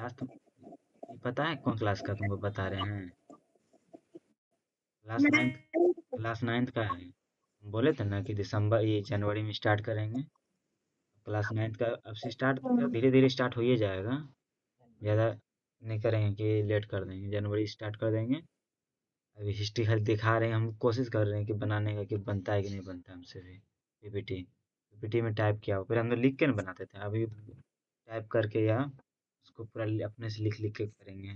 Class तुम ये पता है कौन क्लास का तुमको बता रहे हैं? क्लास नाइन्थ क्लास नाइन्थ का है। हम बोले थे ना कि दिसंबर ये जनवरी में स्टार्ट करेंगे। क्लास नाइन्थ का अब से स्टार्ट धीरे धीरे स्टार्ट हो ही जाएगा। ज़्यादा नहीं करेंगे कि लेट कर देंगे, जनवरी स्टार्ट कर देंगे। अभी हिस्ट्री खाली दिखा रहे हैं, हम कोशिश कर रहे हैं कि बनाने का, कि बनता है कि नहीं बनता हमसे भी। पीपीटी पीपीटी में टाइप किया हो, फिर हम लोग लिख के ना बनाते थे, अभी टाइप करके या उसको पूरा अपने से लिख लिख के करेंगे।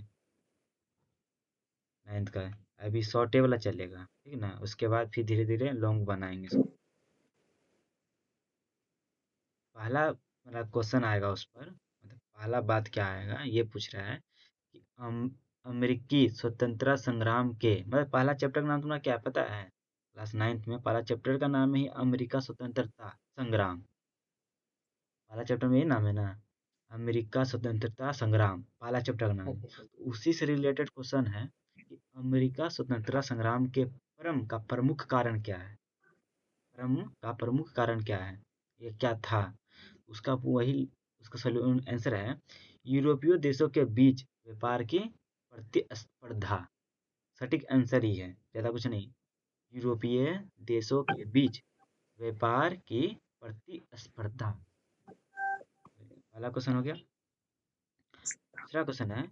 नाइन्थ का है, अभी शॉर्टे वाला चलेगा, ठीक है ना, उसके बाद फिर धीरे धीरे लॉन्ग बनाएंगे इसको। पहला मेरा क्वेश्चन आएगा उस पर, मतलब पहला बात क्या आएगा ये पूछ रहा है कि अमेरिकी स्वतंत्रता संग्राम के, मतलब पहला चैप्टर का नाम तुम्हें क्या पता है? क्लास नाइन्थ में पहला चैप्टर का नाम है अमेरिका स्वतंत्रता संग्राम। पहला चैप्टर में यही नाम है ना, अमेरिका स्वतंत्रता संग्राम, पहला चैप्टर का नाम है। तो उसी से रिलेटेड क्वेश्चन है कि अमेरिका स्वतंत्रता संग्राम के परम का प्रमुख कारण क्या है? परम का प्रमुख कारण क्या है, ये क्या था? उसका वही उसका आंसर है यूरोपीय देशों के बीच व्यापार की प्रतिस्पर्धा। सटीक आंसर ही है, ज्यादा कुछ नहीं। यूरोपीय देशों के बीच व्यापार की प्रतिस्पर्धा, पहला क्वेश्चन हो गया। दूसरा क्वेश्चन है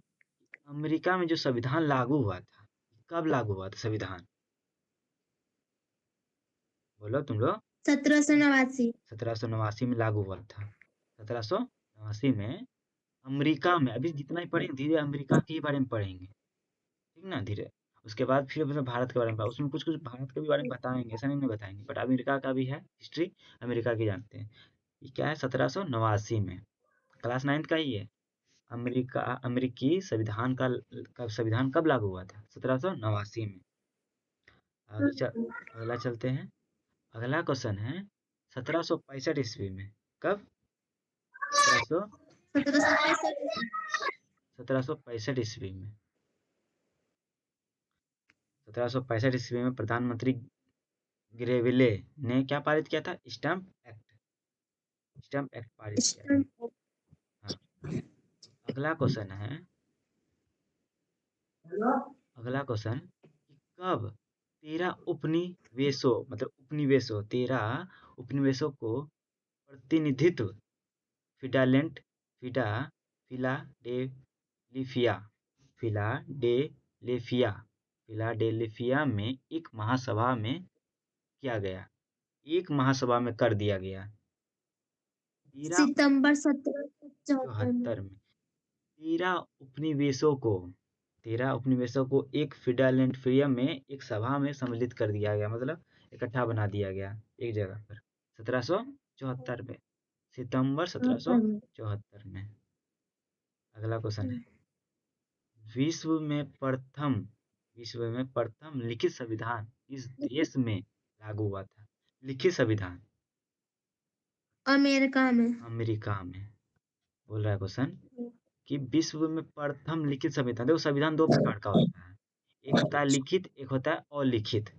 अमेरिका में जो संविधान लागू हुआ था, कब लागू हुआ था संविधान? बोलो तुम लोग। 1789। 1789 में लागू हुआ था। 1789 में अमेरिका में, अभी जितना ही पढ़ेंगे धीरे अमेरिका के ही बारे में पढ़ेंगे, ठीक ना, धीरे। उसके बाद फिर मतलब भारत के बारे में, उसमें कुछ कुछ भारत के भी बारे में बताएंगे, ऐसा नहीं नहीं बताएंगे, बट अमेरिका का भी है हिस्ट्री, अमेरिका की जानते हैं। ये क्या है? 1789 में, क्लास नाइन्थ का ही है। अमेरिका अमेरिकी संविधान का संविधान कब लागू हुआ था? 1789 में। अगला चलते हैं। अगला क्वेश्चन है 1765 ईस्वी में, कब? 1700 1765। 1765 ईस्वी में, 1765 ईस्वी में प्रधानमंत्री ग्रेविले ने क्या पारित किया था? स्टैम्प एक्ट पारित किया था। हाँ। अगला क्वेश्चन है, अगला क्वेश्चन कि कब 13 उपनिवेशों को प्रतिनिधित्व फिडालेंट फिडा फिलाडेल्फिया फिलाडेल्फिया फिलाडेल्फिया में एक महासभा में किया गया, एक महासभा में कर दिया गया। तेरह सितंबर 1774 में। चौहत्तर में 13 उपनिवेशों को 13 उपनिवेशों को एक फिलाडेल्फिया में एक सभा में सम्मिलित कर दिया गया, मतलब इकट्ठा बना दिया गया एक जगह पर, 1774 में, सितंबर 1774 में। अगला क्वेश्चन है विश्व में प्रथम विश्व में प्रथम लिखित संविधान किस देश में लागू हुआ था? लिखित संविधान अमेरिका में। अमेरिका में। बोल रहा है क्वेश्चन कि विश्व में प्रथम लिखित संविधान, देखो संविधान दो प्रकार का होता है, एक होता है लिखित, एक होता है अलिखित।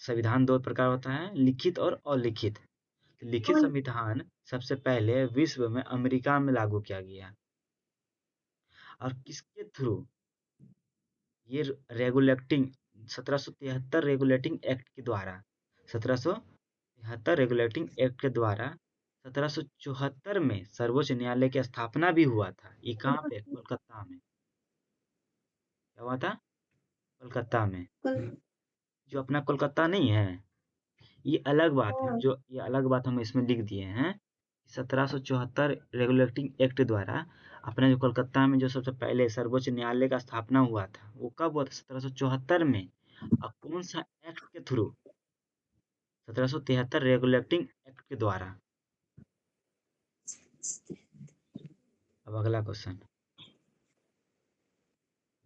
संविधान दो प्रकार होता है, लिखित और अलिखित। तो लिखित संविधान सबसे पहले विश्व में अमेरिका में लागू किया गया, और किसके थ्रू? ये रेगुलेटिंग 1773 रेगुलेटिंग एक्ट के द्वारा, 1773 रेगुलेटिंग एक्ट के द्वारा 1774 में सर्वोच्च न्यायालय की स्थापना भी हुआ था। ये कहाँ पे? कोलकाता में। क्या हुआ था? कोलकाता में। जो अपना कोलकाता नहीं है, ये अलग बात है, जो ये अलग बात हम इसमें लिख दिए हैं। 1774 रेगुलेटिंग एक्ट द्वारा अपने जो कोलकाता में जो सबसे पहले सर्वोच्च न्यायालय का स्थापना हुआ था, वो कब हुआ था? 1774 में। और कौन सा एक्ट के थ्रू? 1773 रेगुलेटिंग एक्ट के द्वारा। अब अगला क्वेश्चन,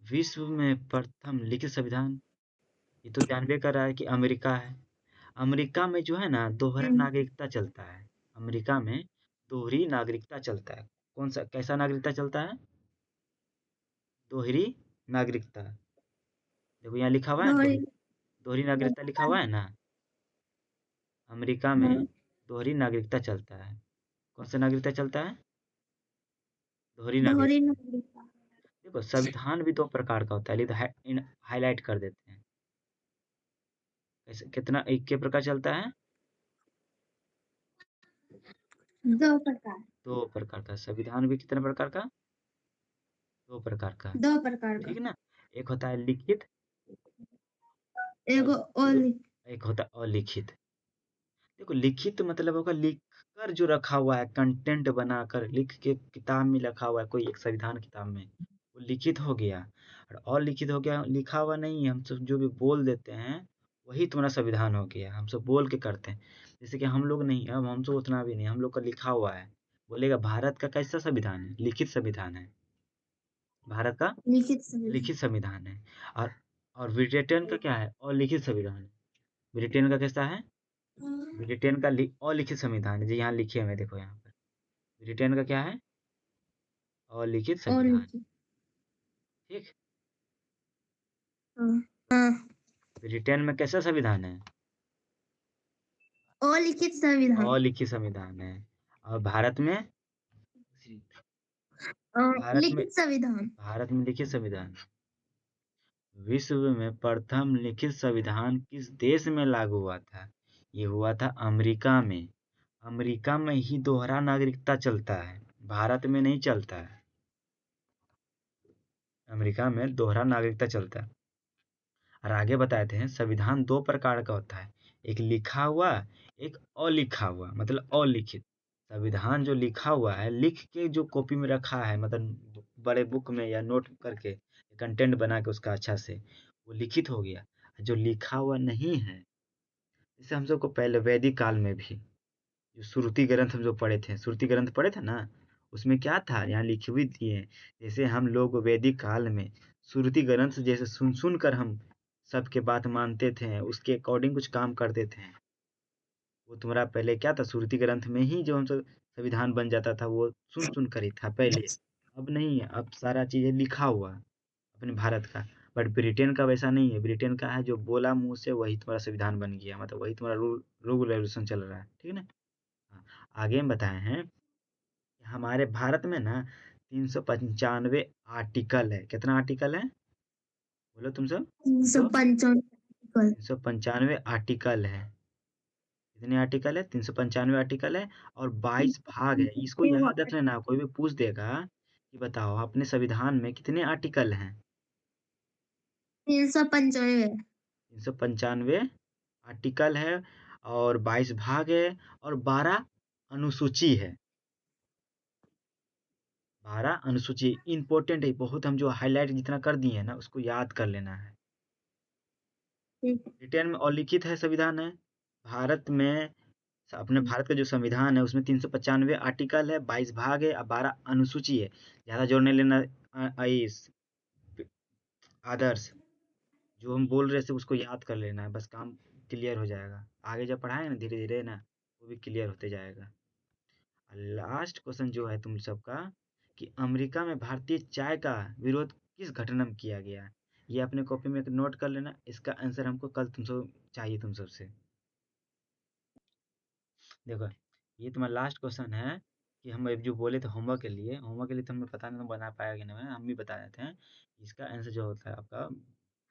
विश्व में प्रथम लिखित संविधान, ये तो जानबे कर रहा है कि अमेरिका है। अमेरिका में जो है ना दोहरा नागरिकता चलता है। अमेरिका में दोहरी नागरिकता चलता है। कौन सा, कैसा नागरिकता चलता है? दोहरी नागरिकता। देखो यहाँ लिखा हुआ है दोहरी नागरिकता लिखा हुआ है ना। अमेरिका में दोहरी नागरिकता चलता है। कौन सा नागरिकता चलता है? दोहरी दोहरी नागरिकता है। नागरिकता। देखो संविधान भी दो प्रकार का होता है, हाईलाइट कर देते हैं। कैसे, कितना एक के प्रकार चलता है? दो प्रकार। दो प्रकार का संविधान भी कितने प्रकार का? दो प्रकार का। दो प्रकार ठीक का। है ना? एक होता है लिखित और एगो ओली। एक होता है अलिखित। देखो लिखित मतलब होगा लिख कर जो रखा हुआ है, कंटेंट बनाकर लिख के किताब में रखा हुआ है, कोई एक संविधान किताब में, वो लिखित हो गया। और अलिखित हो गया, लिखा हुआ नहीं है, हम सब जो भी बोल देते हैं वही तुम्हारा संविधान हो गया, हम सब बोल के करते हैं। जैसे कि हम लोग नहीं, अब हम तो उतना भी नहीं, हम लोग का लिखा हुआ है। बोलेगा भारत का कैसा संविधान है? लिखित संविधान है। भारत का लिखित संविधान। लिखित संविधान है। और और ब्रिटेन का क्या है? अलिखित संविधान है। ब्रिटेन का कैसा है? ब्रिटेन का अलिखित संविधान है, जी यहाँ लिखे हुए हैं, देखो यहाँ पर। ब्रिटेन का क्या है? अलिखित संविधान। अलिखित। ठीक। हाँ। हाँ। ब्रिटेन में कैसा संविधान है? अलिखित संविधान। अलिखित संविधान है। और भारत में, भारत में लिखित संविधान। भारत में लिखित संविधान। विश्व में प्रथम लिखित संविधान किस देश में लागू हुआ था? ये हुआ था अमेरिका में। अमेरिका में ही दोहरा नागरिकता चलता है, भारत में नहीं चलता है। अमेरिका में दोहरा नागरिकता चलता है। और आगे बताते हैं संविधान दो प्रकार का होता है, एक लिखा हुआ, एक अलिखा हुआ, मतलब अलिखित। संविधान जो लिखा हुआ है, लिख के जो कॉपी में रखा है, मतलब बड़े बुक में या नोट करके कंटेंट बना के उसका अच्छा से, वो लिखित हो गया। जो लिखा हुआ नहीं है, जैसे हम सबको पहले वैदिक काल में भी जो श्रुति ग्रंथ हम जो पढ़े थे, श्रुति ग्रंथ पढ़े थे ना, उसमें क्या था, यहाँ लिखी हुई थी है। जैसे हम लोग वैदिक काल में श्रुति ग्रंथ जैसे सुन सुन कर हम सबके बात मानते थे, उसके अकॉर्डिंग कुछ काम करते थे। वो तुम्हारा पहले क्या था, श्रुति ग्रंथ में ही जो हम सब संविधान बन जाता था, वो सुन सुन कर ही था पहले। अब नहीं है, अब सारा चीजें लिखा हुआ है अपने भारत का। बट ब्रिटेन का वैसा नहीं है, ब्रिटेन का है जो बोला मुंह से वही तुम्हारा संविधान बन गया, मतलब वही तुम्हारा रूल रूल रेगुलेशन चल रहा है। ठीक है ना? हाँ, आगे हम बताए हैं कि हमारे भारत में ना 395 आर्टिकल है। कितना आर्टिकल है? बोलो तुम सब। 355 आर्टिकल। 395 आर्टिकल है। कितने आर्टिकल है? 395 आर्टिकल है। और 22 भाग है। इसको याद रख लेना, कोई भी पूछ देगा कि बताओ अपने संविधान में कितने आर्टिकल हैं? 395। 395 आर्टिकल है और 22 भाग है और 12 अनुसूची है। 12 अनुसूची इंपॉर्टेंट है बहुत, हम जो हाईलाइट जितना कर दिए हैं ना उसको याद कर लेना है। ब्रिटेन में अलिखित है संविधान है। भारत में अपने भारत का जो संविधान है उसमें 395 आर्टिकल है, 22 भाग है और 12 अनुसूची है। ज्यादा जोर नहीं लेना। इस आदर्श जो हम बोल रहे थे उसको याद कर लेना है, बस काम क्लियर हो जाएगा। आगे जब पढ़ाएंगे ना धीरे धीरे ना, वो भी क्लियर होते जाएगा। लास्ट क्वेश्चन जो है तुम सबका, कि अमेरिका में भारतीय चाय का विरोध किस घटना में किया गया? ये अपने कॉपी में एक नोट कर लेना, इसका आंसर हमको कल तुम सब चाहिए तुम सबसे। देखो ये तुम्हारा लास्ट क्वेश्चन है कि हम अब जो बोले थे होमवर्क के लिए तो हमें पता नहीं तुम बना पाएगा कि नहीं, हम भी बता देते हैं। इसका आंसर जो होता है आपका,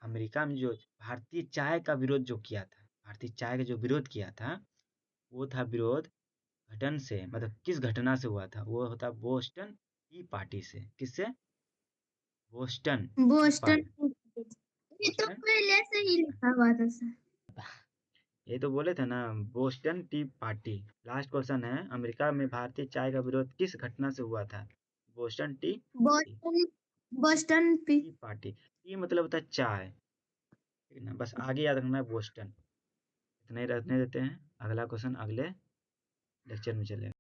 अमेरिका में जो भारतीय चाय का विरोध जो किया था, भारतीय चाय का जो विरोध किया था, वो था विरोध घटन से, मतलब किस घटना से हुआ था? वो होता बोस्टन टी पार्टी से। किससे? Boston T Boston. पार्टी। ये तो बोस्टन, पहले से ही लिखा हुआ था सर। ये तो बोले थे ना, Boston T party. Last question है, अमेरिका में भारतीय चाय का विरोध किस घटना से हुआ था? Boston T party. Boston. Boston पे। टी पार्टी, टी मतलब होता है चाय। ठीक है ना? बस आगे याद रखना है बोस्टन। इतना ही रखने देते हैं, अगला क्वेश्चन अगले लेक्चर में चलेगा।